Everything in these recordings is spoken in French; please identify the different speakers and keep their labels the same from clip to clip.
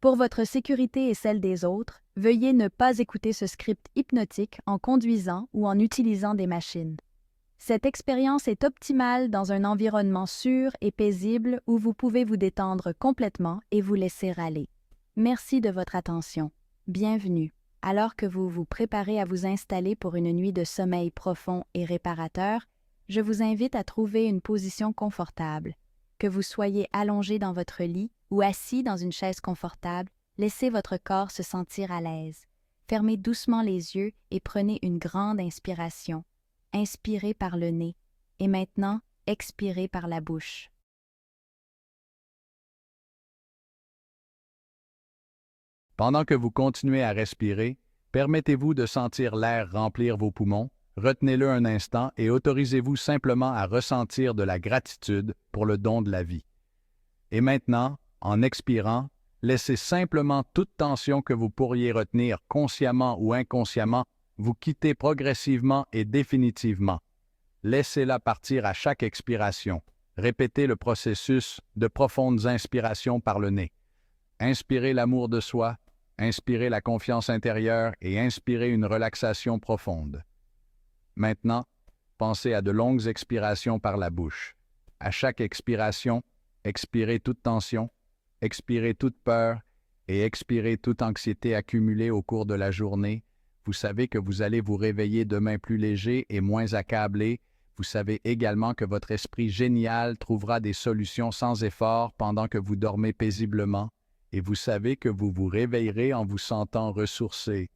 Speaker 1: Pour votre sécurité et celle des autres, veuillez ne pas écouter ce script hypnotique en conduisant ou en utilisant des machines. Cette expérience est optimale dans un environnement sûr et paisible où vous pouvez vous détendre complètement et vous laisser aller. Merci de votre attention. Bienvenue. Alors que vous vous préparez à vous installer pour une nuit de sommeil profond et réparateur, je vous invite à trouver une position confortable. Que vous soyez allongé dans votre lit ou assis dans une chaise confortable, laissez votre corps se sentir à l'aise. Fermez doucement les yeux et prenez une grande inspiration. Inspirez par le nez et maintenant, expirez par la bouche.
Speaker 2: Pendant que vous continuez à respirer, permettez-vous de sentir l'air remplir vos poumons, retenez-le un instant et autorisez-vous simplement à ressentir de la gratitude pour le don de la vie. Et maintenant, en expirant, laissez simplement toute tension que vous pourriez retenir consciemment ou inconsciemment vous quitter progressivement et définitivement. Laissez-la partir à chaque expiration. Répétez le processus de profondes inspirations par le nez. Inspirez l'amour de soi, inspirez la confiance intérieure et inspirez une relaxation profonde. Maintenant, pensez à de longues expirations par la bouche. À chaque expiration, expirez toute tension, expirez toute peur et expirez toute anxiété accumulée au cours de la journée. Vous savez que vous allez vous réveiller demain plus léger et moins accablé. Vous savez également que votre esprit génial trouvera des solutions sans effort pendant que vous dormez paisiblement. Et vous savez que vous vous réveillerez en vous sentant ressourcé.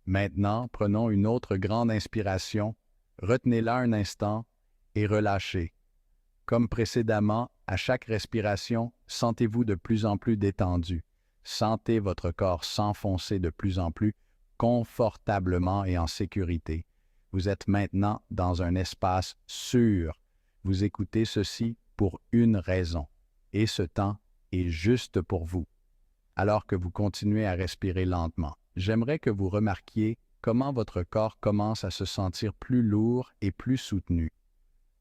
Speaker 2: Maintenant, prenons une autre grande inspiration, retenez-la un instant et relâchez. Comme précédemment, à chaque respiration, sentez-vous de plus en plus détendu. Sentez votre corps s'enfoncer de plus en plus confortablement et en sécurité. Vous êtes maintenant dans un espace sûr. Vous écoutez ceci pour une raison, et ce temps est juste pour vous. Alors que vous continuez à respirer lentement, j'aimerais que vous remarquiez comment votre corps commence à se sentir plus lourd et plus soutenu.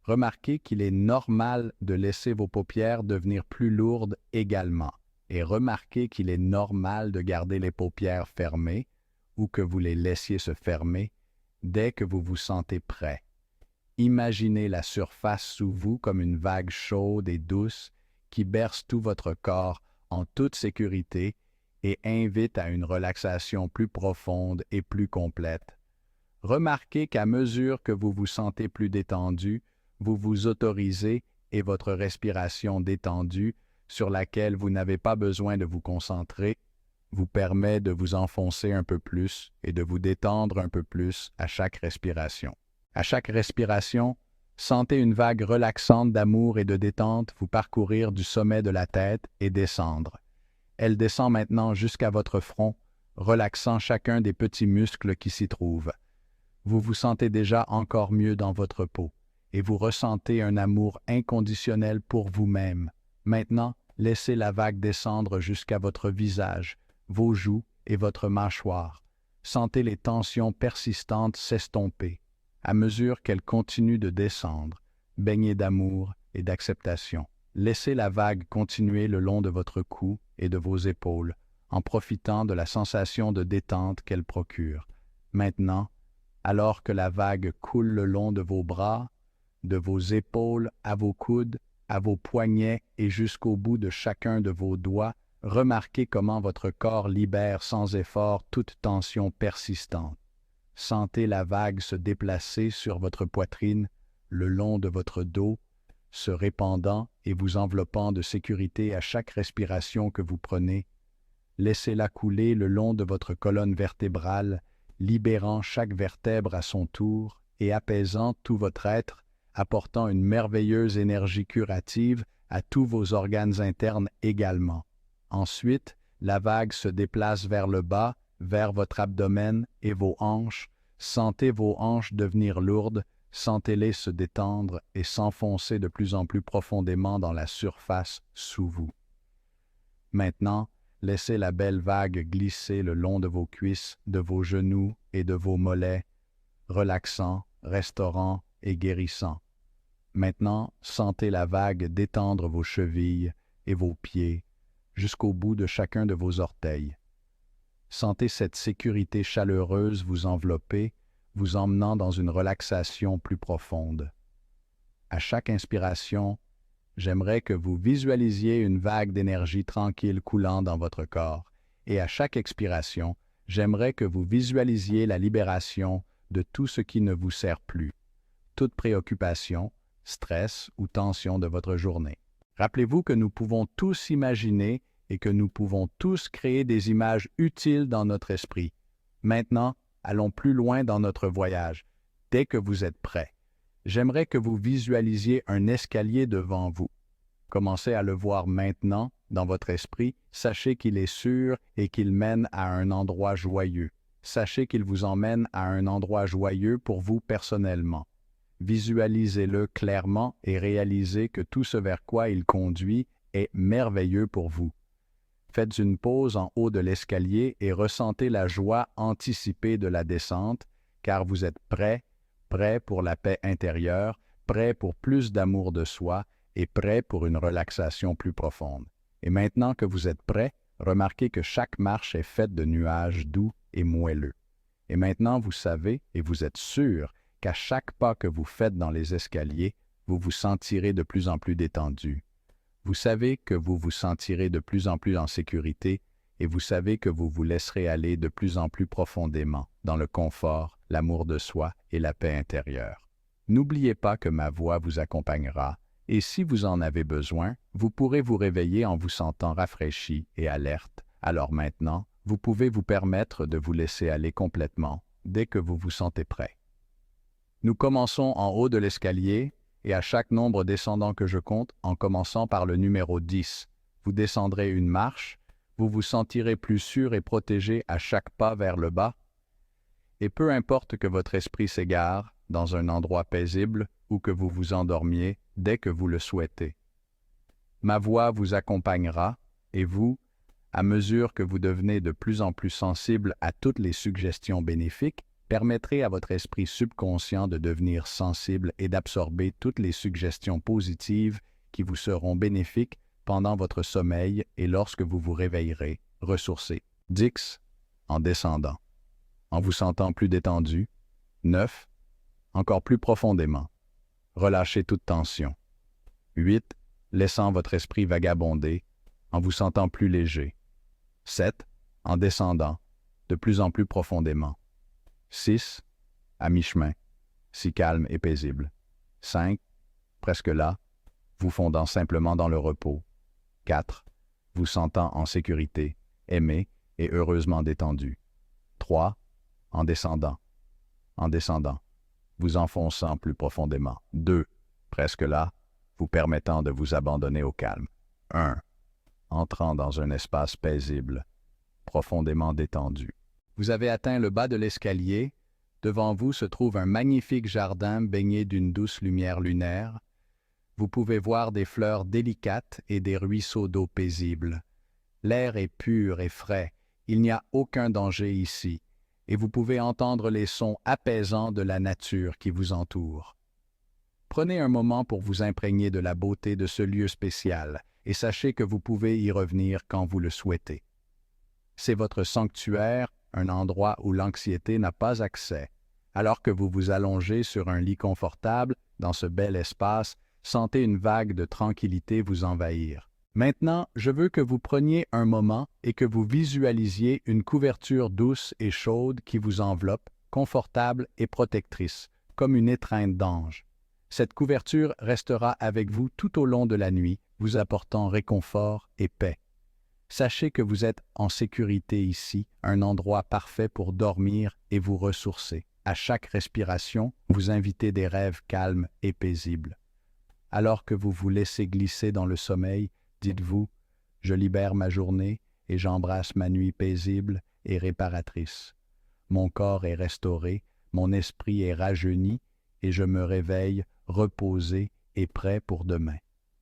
Speaker 2: Remarquez qu'il est normal de laisser vos paupières devenir plus lourdes également. Et remarquez qu'il est normal de garder les paupières fermées ou que vous les laissiez se fermer dès que vous vous sentez prêt. Imaginez la surface sous vous comme une vague chaude et douce qui berce tout votre corps en toute sécurité et invite à une relaxation plus profonde et plus complète. Remarquez qu'à mesure que vous vous sentez plus détendu, vous vous autorisez et votre respiration détendue, sur laquelle vous n'avez pas besoin de vous concentrer, vous permet de vous enfoncer un peu plus et de vous détendre un peu plus à chaque respiration. À chaque respiration, sentez une vague relaxante d'amour et de détente vous parcourir du sommet de la tête et descendre. Elle descend maintenant jusqu'à votre front, relaxant chacun des petits muscles qui s'y trouvent. Vous vous sentez déjà encore mieux dans votre peau et vous ressentez un amour inconditionnel pour vous-même. Maintenant, laissez la vague descendre jusqu'à votre visage, vos joues et votre mâchoire. Sentez les tensions persistantes s'estomper. À mesure qu'elles continuent de descendre, baignez d'amour et d'acceptation. Laissez la vague continuer le long de votre cou et de vos épaules, en profitant de la sensation de détente qu'elle procure. Maintenant, alors que la vague coule le long de vos bras, de vos épaules à vos coudes, à vos poignets et jusqu'au bout de chacun de vos doigts, remarquez comment votre corps libère sans effort toute tension persistante. Sentez la vague se déplacer sur votre poitrine, le long de votre dos, se répandant et vous enveloppant de sécurité à chaque respiration que vous prenez. Laissez-la couler le long de votre colonne vertébrale, libérant chaque vertèbre à son tour et apaisant tout votre être, apportant une merveilleuse énergie curative à tous vos organes internes également. Ensuite, la vague se déplace vers le bas, vers votre abdomen et vos hanches. Sentez vos hanches devenir lourdes, sentez-les se détendre et s'enfoncer de plus en plus profondément dans la surface sous vous. Maintenant, laissez la belle vague glisser le long de vos cuisses, de vos genoux et de vos mollets, relaxant, restaurant et guérissant. Maintenant, sentez la vague détendre vos chevilles et vos pieds, jusqu'au bout de chacun de vos orteils. Sentez cette sécurité chaleureuse vous envelopper, vous emmenant dans une relaxation plus profonde. À chaque inspiration, j'aimerais que vous visualisiez une vague d'énergie tranquille coulant dans votre corps, et à chaque expiration, j'aimerais que vous visualisiez la libération de tout ce qui ne vous sert plus, toute préoccupation, stress ou tension de votre journée. Rappelez-vous que nous pouvons tous imaginer et que nous pouvons tous créer des images utiles dans notre esprit. Maintenant, allons plus loin dans notre voyage. Dès que vous êtes prêts, j'aimerais que vous visualisiez un escalier devant vous. Commencez à le voir maintenant dans votre esprit. Sachez qu'il est sûr et qu'il mène à un endroit joyeux. Sachez qu'il vous emmène à un endroit joyeux pour vous personnellement. Visualisez-le clairement et réalisez que tout ce vers quoi il conduit est merveilleux pour vous. Faites une pause en haut de l'escalier et ressentez la joie anticipée de la descente, car vous êtes prêt pour la paix intérieure, prêt pour plus d'amour de soi et prêt pour une relaxation plus profonde. Et maintenant que vous êtes prêt, remarquez que chaque marche est faite de nuages doux et moelleux. Et maintenant vous savez et vous êtes sûr qu'à chaque pas que vous faites dans les escaliers, vous vous sentirez de plus en plus détendu. Vous savez que vous vous sentirez de plus en plus en sécurité et vous savez que vous vous laisserez aller de plus en plus profondément dans le confort, l'amour de soi et la paix intérieure. N'oubliez pas que ma voix vous accompagnera et si vous en avez besoin, vous pourrez vous réveiller en vous sentant rafraîchi et alerte. Alors maintenant, vous pouvez vous permettre de vous laisser aller complètement dès que vous vous sentez prêt. Nous commençons en haut de l'escalier et à chaque nombre descendant que je compte, en commençant par le numéro 10, vous descendrez une marche, vous vous sentirez plus sûr et protégé à chaque pas vers le bas. Et peu importe que votre esprit s'égare dans un endroit paisible ou que vous vous endormiez dès que vous le souhaitez. Ma voix vous accompagnera et vous, à mesure que vous devenez de plus en plus sensible à toutes les suggestions bénéfiques, permettrez à votre esprit subconscient de devenir sensible et d'absorber toutes les suggestions positives qui vous seront bénéfiques pendant votre sommeil et lorsque vous vous réveillerez, ressourcé. 10. En descendant. En vous sentant plus détendu. 9. Encore plus profondément. Relâchez toute tension. 8. Laissant votre esprit vagabonder, en vous sentant plus léger. 7. En descendant, de plus en plus profondément. 6. À mi-chemin, si calme et paisible. 5. Presque là, vous fondant simplement dans le repos. 4. Vous sentant en sécurité, aimé et heureusement détendu. 3. En descendant, vous enfonçant plus profondément. 2. Presque là, vous permettant de vous abandonner au calme. 1. Entrant dans un espace paisible, profondément détendu. Vous avez atteint le bas de l'escalier. Devant vous se trouve un magnifique jardin baigné d'une douce lumière lunaire. Vous pouvez voir des fleurs délicates et des ruisseaux d'eau paisible. L'air est pur et frais. Il n'y a aucun danger ici. Et vous pouvez entendre les sons apaisants de la nature qui vous entoure. Prenez un moment pour vous imprégner de la beauté de ce lieu spécial et sachez que vous pouvez y revenir quand vous le souhaitez. C'est votre sanctuaire, un endroit où l'anxiété n'a pas accès. Alors que vous vous allongez sur un lit confortable, dans ce bel espace, sentez une vague de tranquillité vous envahir. Maintenant, je veux que vous preniez un moment et que vous visualisiez une couverture douce et chaude qui vous enveloppe, confortable et protectrice, comme une étreinte d'ange. Cette couverture restera avec vous tout au long de la nuit, vous apportant réconfort et paix. Sachez que vous êtes en sécurité ici, un endroit parfait pour dormir et vous ressourcer. À chaque respiration, vous invitez des rêves calmes et paisibles. Alors que vous vous laissez glisser dans le sommeil, dites-vous, je libère ma journée et j'embrasse ma nuit paisible et réparatrice. Mon corps est restauré, mon esprit est rajeuni et je me réveille reposé et prêt pour demain.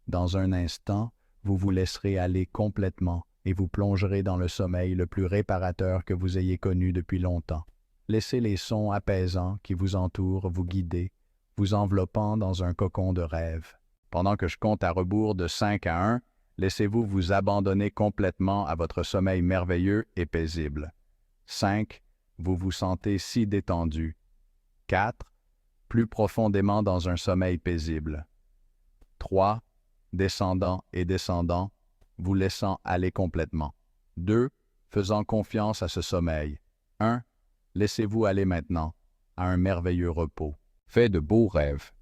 Speaker 2: Dans un instant, vous vous laisserez aller complètement et vous plongerez dans le sommeil le plus réparateur que vous ayez connu depuis longtemps. Laissez les sons apaisants qui vous entourent vous guider, vous enveloppant dans un cocon de rêve. Pendant que je compte à rebours de 5 à 1, laissez-vous vous abandonner complètement à votre sommeil merveilleux et paisible. 5. Vous vous sentez si détendu. 4. Plus profondément dans un sommeil paisible. 3. Descendant et descendant, vous laissant aller complètement. 2. Faisant confiance à ce sommeil. 1. Laissez-vous aller maintenant à un merveilleux repos. Faites de beaux rêves.